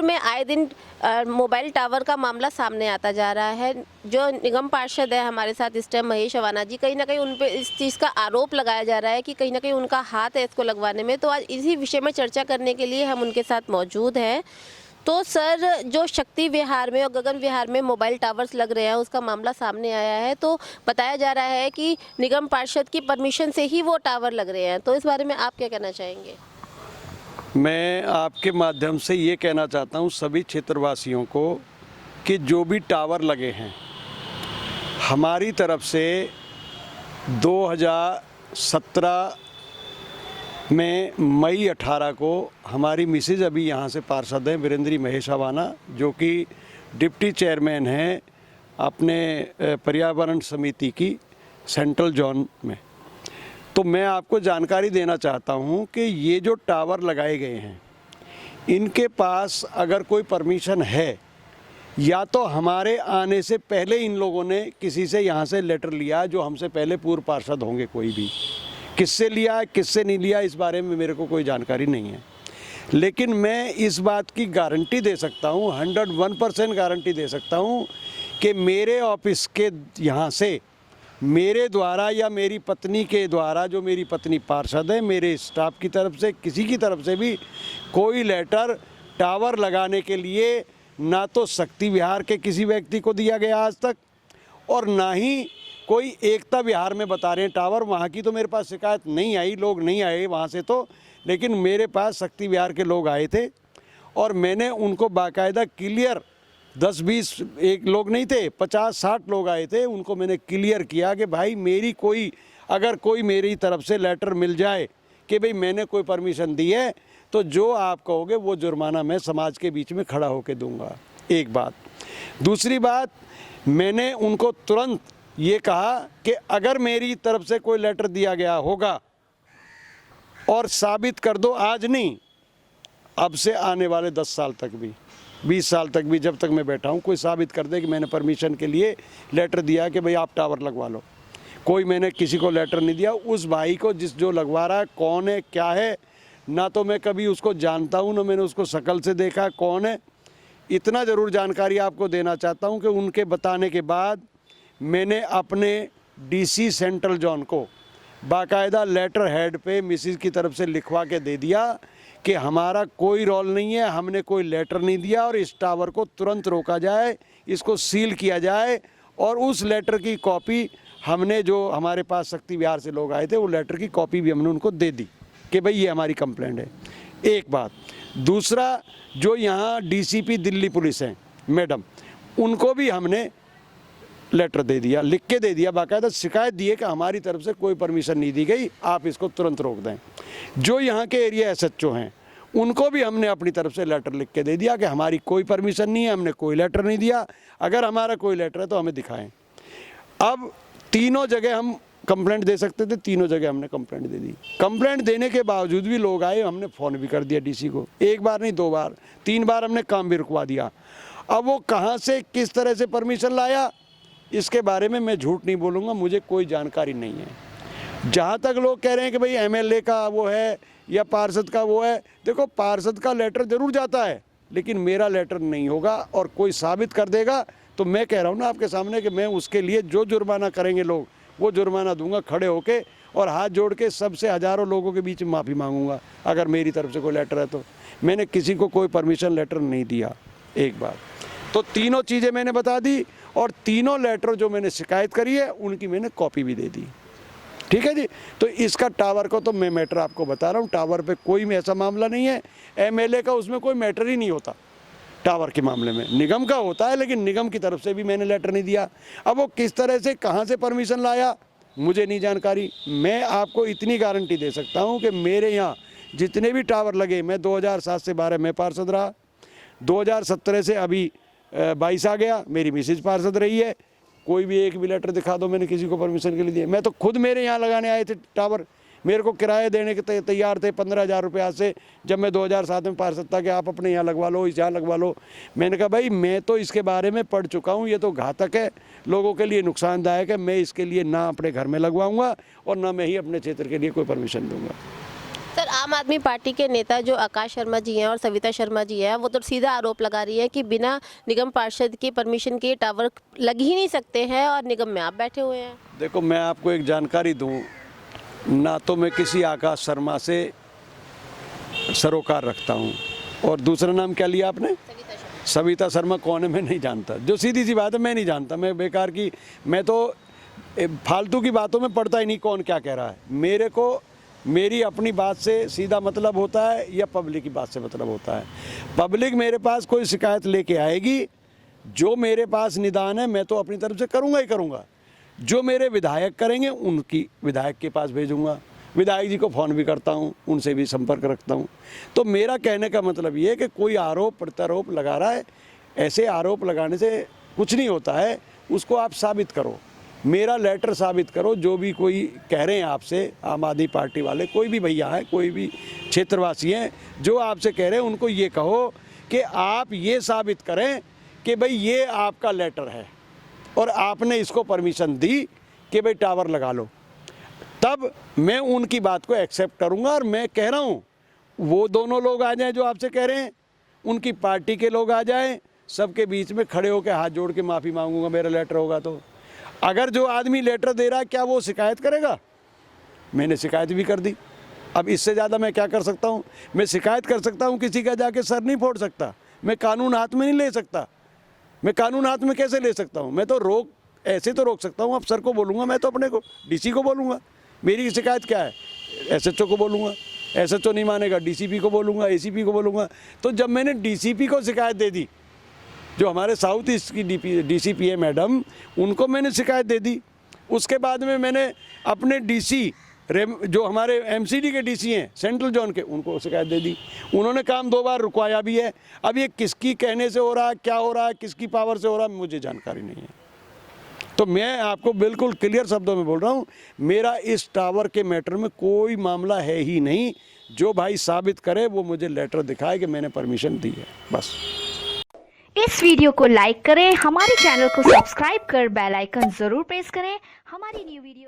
में आए दिन मोबाइल टावर का मामला सामने आता जा रहा है। जो निगम पार्षद है हमारे साथ इस टाइम महेश अवाना जी, कहीं ना कहीं उन पे इस चीज़ का आरोप लगाया जा रहा है कि कहीं ना कहीं उनका हाथ है इसको लगवाने में। तो आज इसी विषय में चर्चा करने के लिए हम उनके साथ मौजूद हैं। तो सर, जो शक्ति विहार में और गगन विहार में मोबाइल टावर्स लग रहे हैं उसका मामला सामने आया है। तो बताया जा रहा है कि निगम पार्षद की परमिशन से ही वो टावर लग रहे हैं। तो इस बारे में आप क्या कहना चाहेंगे? मैं आपके माध्यम से ये कहना चाहता हूँ सभी क्षेत्रवासियों को कि जो भी टावर लगे हैं, हमारी तरफ से 2017 में मई 18 को हमारी मिसेज अभी यहाँ से पार्षद हैं वीरेंद्री महेश अवाना, जो कि डिप्टी चेयरमैन हैं अपने पर्यावरण समिति की सेंट्रल जोन में। तो मैं आपको जानकारी देना चाहता हूँ कि ये जो टावर लगाए गए हैं, इनके पास अगर कोई परमिशन है, या तो हमारे आने से पहले इन लोगों ने किसी से यहाँ से लेटर लिया, जो हमसे पहले पूर्व पार्षद होंगे कोई भी, किससे लिया किससे नहीं लिया इस बारे में मेरे को कोई जानकारी नहीं है। लेकिन मैं इस बात की गारंटी दे सकता हूँ, 101% गारंटी दे सकता हूँ कि मेरे ऑफिस के यहाँ से मेरे द्वारा या मेरी पत्नी के द्वारा, जो मेरी पत्नी पार्षद है, मेरे स्टाफ की तरफ से, किसी की तरफ से भी कोई लेटर टावर लगाने के लिए ना तो शक्ति विहार के किसी व्यक्ति को दिया गया आज तक, और ना ही कोई एकता विहार में बता रहे हैं टावर। वहाँ की तो मेरे पास शिकायत नहीं आई, लोग नहीं आए वहाँ से तो, लेकिन मेरे पास शक्ति विहार के लोग आए थे और मैंने उनको बाकायदा क्लियर 10-20 एक लोग नहीं थे, 50-60 लोग आए थे, उनको मैंने क्लियर किया कि भाई मेरी कोई, अगर कोई मेरी तरफ से लेटर मिल जाए कि भाई मैंने कोई परमिशन दी है, तो जो आप कहोगे वो जुर्माना मैं समाज के बीच में खड़ा होकर दूंगा। एक बात। दूसरी बात, मैंने उनको तुरंत ये कहा कि अगर मेरी तरफ से कोई लेटर दिया गया होगा और साबित कर दो, आज नहीं, अब से आने वाले 10 साल तक भी, 20 साल तक भी, जब तक मैं बैठा हूँ, कोई साबित कर दे कि मैंने परमिशन के लिए लेटर दिया कि भाई आप टावर लगवा लो, कोई मैंने किसी को लेटर नहीं दिया। उस भाई को जो लगवा रहा है कौन है क्या है, ना तो मैं कभी उसको जानता हूँ, ना मैंने उसको शक्ल से देखा कौन है। इतना ज़रूर जानकारी आपको देना चाहता हूँ कि उनके बताने के बाद मैंने अपने डीसी सेंट्रल जोन को बाकायदा लेटर हेड पे मिसिज की तरफ से लिखवा के दे दिया कि हमारा कोई रोल नहीं है, हमने कोई लेटर नहीं दिया और इस टावर को तुरंत रोका जाए, इसको सील किया जाए। और उस लेटर की कॉपी हमने, जो हमारे पास शक्ति विहार से लोग आए थे, वो लेटर की कॉपी भी हमने उनको दे दी कि भाई ये हमारी कंप्लेंट है। एक बात। दूसरा, जो यहाँ डीसीपी दिल्ली पुलिस हैं मैडम, उनको भी हमने लेटर दे दिया, लिख के दे दिया, बाकायदा शिकायत दी है कि हमारी तरफ से कोई परमिशन नहीं दी गई, आप इसको तुरंत रोक दें। जो यहाँ के एरिया एसएचओ हैं उनको भी हमने अपनी तरफ से लेटर लिख के दे दिया कि हमारी कोई परमिशन नहीं है, हमने कोई लेटर नहीं दिया, अगर हमारा कोई लेटर है तो हमें दिखाएं। अब तीनों जगह हम कंप्लेंट दे सकते थे, तीनों जगह हमने कंप्लेंट दे दी। कंप्लेंट देने के बावजूद भी लोग आए, हमने फ़ोन भी कर दिया डीसी को, एक बार नहीं 2 बार 3 बार हमने काम भी रुकवा दिया। अब वो कहाँ से किस तरह से परमिशन लाया, इसके बारे में मैं झूठ नहीं बोलूँगा, मुझे कोई जानकारी नहीं है। जहाँ तक लोग कह रहे हैं कि भाई एमएलए का वो है या पार्षद का वो है, देखो पार्षद का लेटर ज़रूर जाता है, लेकिन मेरा लेटर नहीं होगा। और कोई साबित कर देगा तो मैं कह रहा हूँ ना आपके सामने कि मैं उसके लिए जो जुर्माना करेंगे लोग, वो जुर्माना दूंगा खड़े होके, और हाथ जोड़ के सबसे हज़ारों लोगों के बीच में माफ़ी मांगूंगा अगर मेरी तरफ से कोई लेटर है तो। मैंने किसी को कोई परमिशन लेटर नहीं दिया। एक बात तो तीनों चीज़ें मैंने बता दी, और तीनों लेटर जो मैंने शिकायत करी है उनकी मैंने कॉपी भी दे दी। ठीक है जी। तो इसका टावर को तो मैं मैटर आपको बता रहा हूँ, टावर पे कोई में ऐसा मामला नहीं है। एमएलए का उसमें कोई मैटर ही नहीं होता टावर के मामले में, निगम का होता है, लेकिन निगम की तरफ से भी मैंने लेटर नहीं दिया। अब वो किस तरह से कहाँ से परमिशन लाया मुझे नहीं जानकारी। मैं आपको इतनी गारंटी दे सकता हूँ कि मेरे यहाँ जितने भी टावर लगे, मैं 2007 से 12 में पार्षद रहा, 2017 से अभी 22 आ गया, मेरी मिसेज पार्षद रही है, कोई भी एक भी लेटर दिखा दो मैंने किसी को परमिशन के लिए दिया। मैं तो खुद मेरे यहाँ लगाने आए थे टावर, मेरे को किराए देने के तैयार थे 15,000 रुपये से, जब मैं 2007 में पार्षद था, कि आप अपने यहाँ लगवा लो, इस यहाँ लगवा लो। मैंने कहा भाई मैं तो इसके बारे में पढ़ चुका हूँ, ये तो घातक है, लोगों के लिए नुकसानदायक है, मैं इसके लिए ना अपने घर में लगवाऊँगा और ना मैं ही अपने क्षेत्र के लिए कोई परमिशन दूँगा। सर, आम आदमी पार्टी के नेता जो आकाश शर्मा जी हैं और सविता शर्मा जी हैं, वो तो सीधा आरोप लगा रही है कि बिना निगम पार्षद की परमिशन के टावर लग ही नहीं सकते हैं और निगम में आप बैठे हुए हैं। देखो, मैं आपको एक जानकारी दूं, ना तो मैं किसी आकाश शर्मा से सरोकार रखता हूं, और दूसरा नाम क्या लिया आपने? सविता शर्मा कौन है मैं नहीं जानता। जो सीधी सी बात है, मैं नहीं जानता। मैं बेकार की, मैं तो फालतू की बातों में पड़ता ही नहीं कौन क्या कह रहा है। मेरे को मेरी अपनी बात से सीधा मतलब होता है या पब्लिक की बात से मतलब होता है। पब्लिक मेरे पास कोई शिकायत लेके आएगी, जो मेरे पास निदान है मैं तो अपनी तरफ से करूँगा ही करूँगा। जो मेरे विधायक करेंगे उनकी विधायक के पास भेजूँगा। विधायक जी को फ़ोन भी करता हूँ, उनसे भी संपर्क रखता हूँ। तो मेरा कहने का मतलब ये है कि कोई आरोप प्रत्यारोप लगा रहा है, ऐसे आरोप लगाने से कुछ नहीं होता है। उसको आप साबित करो, मेरा लेटर साबित करो। जो भी कोई कह रहे हैं आपसे, आम आदमी पार्टी वाले, कोई भी भैया है, कोई भी क्षेत्रवासी हैं, जो आपसे कह रहे हैं उनको ये कहो कि आप ये साबित करें कि भाई ये आपका लेटर है और आपने इसको परमिशन दी कि भाई टावर लगा लो। तब मैं उनकी बात को एक्सेप्ट करूंगा। और मैं कह रहा हूं, वो दोनों लोग आ जाएं जो आपसे कह रहे हैं, उनकी पार्टी के लोग आ जाएं, सबके बीच में खड़े होकर हाथ जोड़ के माफ़ी मांगूंगा मेरा लेटर होगा तो। अगर जो आदमी लेटर दे रहा है, क्या वो शिकायत करेगा? मैंने शिकायत भी कर दी। अब इससे ज़्यादा मैं क्या कर सकता हूँ? मैं शिकायत कर सकता हूँ, किसी का जाके सर नहीं फोड़ सकता। मैं कानून हाथ में नहीं ले सकता। मैं कानून हाथ में कैसे ले सकता हूँ? मैं तो ऐसे तो रोक सकता हूँ। अफसर को बोलूँगा, मैं तो अपने को डीसी को बोलूँगा। मेरी शिकायत क्या है? एसएचओ को बोलूँगा। एसएचओ नहीं मानेगा, डीसीपी को बोलूँगा, एसीपी को बोलूँगा। तो जब मैंने डीसीपी को शिकायत दे दी, जो हमारे साउथ ईस्ट की डीसीपी है मैडम, उनको मैंने शिकायत दे दी। उसके बाद में मैंने अपने डीसी जो हमारे एमसीडी के डीसी हैं सेंट्रल जोन के, उनको शिकायत दे दी। उन्होंने काम 2 बार रुकवाया भी है। अब ये किसकी कहने से हो रहा है, क्या हो रहा है, किसकी पावर से हो रहा है, मुझे जानकारी नहीं है। तो मैं आपको बिल्कुल क्लियर शब्दों में बोल रहा हूँ, मेरा इस टावर के मैटर में कोई मामला है ही नहीं। जो भाई साबित करे वो मुझे लेटर दिखाए कि मैंने परमिशन दी है, बस। इस वीडियो को लाइक करें, हमारे चैनल को सब्सक्राइब कर बेल आइकन जरूर प्रेस करें। हमारी न्यू वीडियो